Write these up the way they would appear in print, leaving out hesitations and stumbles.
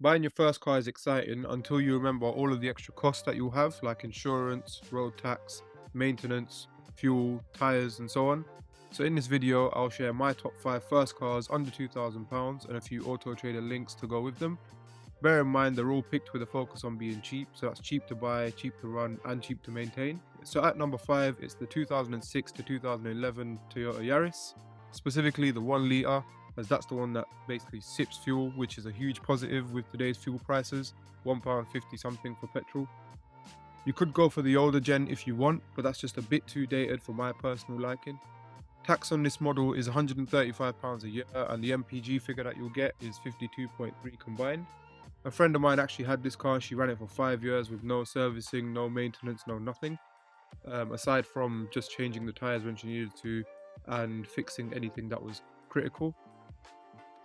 Buying your first car is exciting until you remember all of the extra costs that you'll have, like insurance, road tax, maintenance, fuel, tyres, and so on. So, in this video, I'll share my top 5 first cars under £2,000 and a few Auto Trader links to go with them. Bear in mind, they're all picked with a focus on being cheap, so that's cheap to buy, cheap to run, and cheap to maintain. So, at number 5, it's the 2006 to 2011 Toyota Yaris, specifically the 1 litre, as that's the one that basically sips fuel, which is a huge positive with today's fuel prices, £1.50 something for petrol. You could go for the older gen if you want, but that's just a bit too dated for my personal liking. Tax on this model is £135 a year, and the MPG figure that you'll get is 52.3 combined. A friend of mine actually had this car. She ran it for 5 years with no servicing, no maintenance, no nothing, aside from just changing the tires when she needed to and fixing anything that was critical.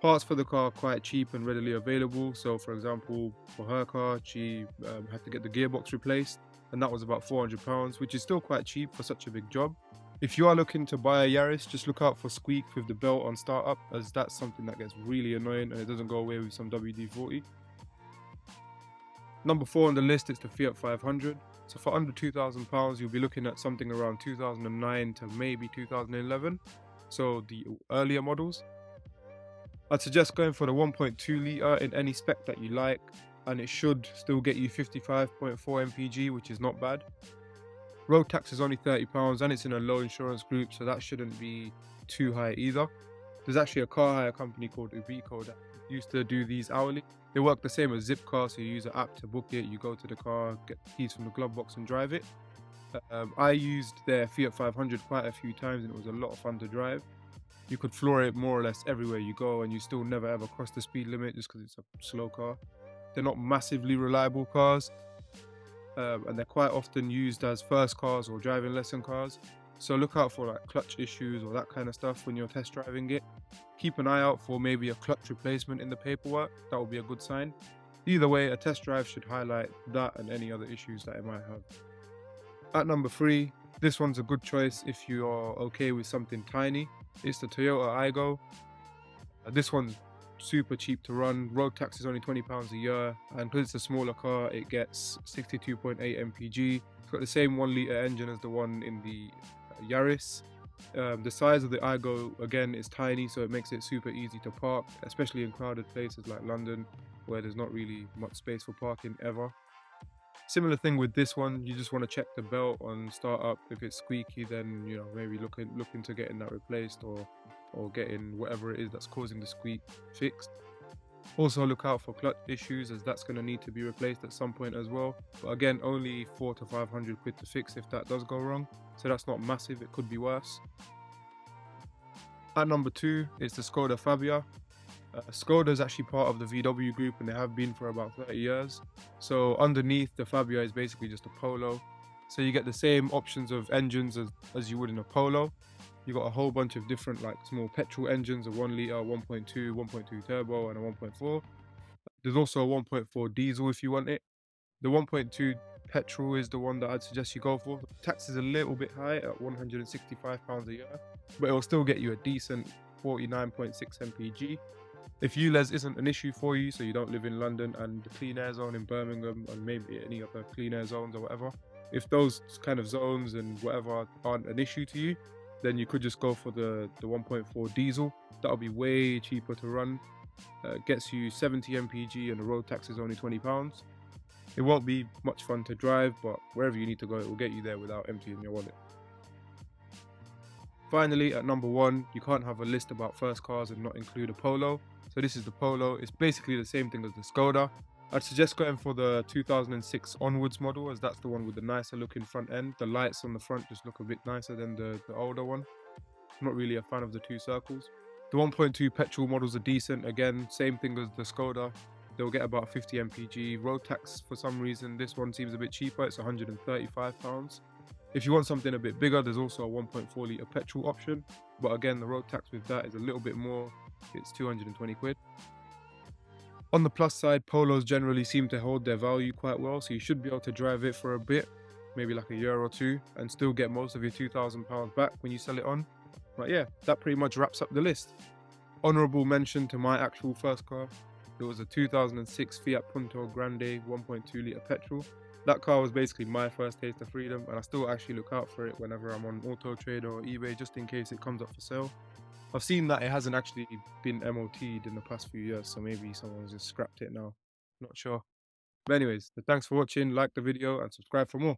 Parts for the car are quite cheap and readily available. So, for example, for her car, she had to get the gearbox replaced, and that was about £400, which is still quite cheap for such a big job. If you are looking to buy a Yaris, just look out for squeak with the belt on startup, as that's something that gets really annoying and it doesn't go away with some WD-40. Number 4 on the list is the Fiat 500. So for under £2,000, you'll be looking at something around 2009 to maybe 2011. So the earlier models. I'd suggest going for the 1.2 litre in any spec that you like, and it should still get you 55.4 mpg, which is not bad. Road tax is only £30 and it's in a low insurance group, so that shouldn't be too high either. There's actually a car hire company called Ubico that used to do these hourly. They work the same as Zipcar, so you use an app to book it, you go to the car, get the keys from the glove box and drive it. I used their Fiat 500 quite a few times and it was a lot of fun to drive. You could floor it more or less everywhere you go and you still never ever cross the speed limit just because it's a slow car. They're not massively reliable cars, and they're quite often used as first cars or driving lesson cars. So look out for like clutch issues or that kind of stuff when you're test driving it. Keep an eye out for maybe a clutch replacement in the paperwork. That will be a good sign. Either way, a test drive should highlight that and any other issues that it might have. At number 3, this one's a good choice if you are okay with something tiny. It's the Toyota Aygo. This one's super cheap to run. Road tax is only £20 a year, and because it's a smaller car, it gets 62.8 mpg. It's got the same 1 litre engine as the one in the Yaris. The size of the Aygo again is tiny, so it makes it super easy to park, especially in crowded places like London, where there's not really much space for parking ever. Similar thing with this one, you just want to check the belt on startup. If it's squeaky, then maybe look into getting that replaced or getting whatever it is that's causing the squeak fixed. Also look out for clutch issues, as that's going to need to be replaced at some point as well. But again, only 400 to 500 quid to fix if that does go wrong. So that's not massive, it could be worse. At number 2, it's the Skoda Fabia. Skoda is actually part of the VW group and they have been for about 30 years. So underneath the Fabia is basically just a Polo. So you get the same options of engines as you would in a Polo. You got a whole bunch of different like small petrol engines, a 1 litre, 1.2, 1.2 turbo and a 1.4. There's also a 1.4 diesel if you want it. The 1.2 petrol is the one that I'd suggest you go for. The tax is a little bit high at £165 a year, but it'll still get you a decent 49.6 mpg. If ULEZ isn't an issue for you, so you don't live in London and the clean air zone in Birmingham and maybe any other clean air zones or whatever, if those kind of zones and whatever aren't an issue to you, then you could just go for the 1.4 diesel. That'll be way cheaper to run. Gets you 70 mpg and the road tax is only £20. It won't be much fun to drive, but wherever you need to go, it will get you there without emptying your wallet. Finally, at number 1, you can't have a list about first cars and not include a Polo. So this is the Polo. It's basically the same thing as the Skoda. I'd suggest going for the 2006 onwards model, as that's the one with the nicer looking front end. The lights on the front just look a bit nicer than the older one. I'm not really a fan of the 2 circles. The 1.2 petrol models are decent. Again, same thing as the Skoda. They'll get about 50 mpg. Road tax, for some reason, this one seems a bit cheaper. It's £135. If you want something a bit bigger, there's also a 1.4 litre petrol option. But again, the road tax with that is a little bit more. It's 220 quid. On the plus side, Polos generally seem to hold their value quite well, so you should be able to drive it for a bit, maybe like a year or 2, and still get most of your £2,000 back when you sell it on. But yeah, that pretty much wraps up the list. Honourable mention to my actual first car, It was a 2006 Fiat Punto Grande 1.2 litre petrol. That car was basically my first taste of freedom, and I still actually look out for it whenever I'm on Auto Trader or eBay, just in case it comes up for sale. I've seen that it hasn't actually been MOT'd in the past few years, so maybe someone's just scrapped it now. Not sure. But anyways, thanks for watching, like the video and subscribe for more.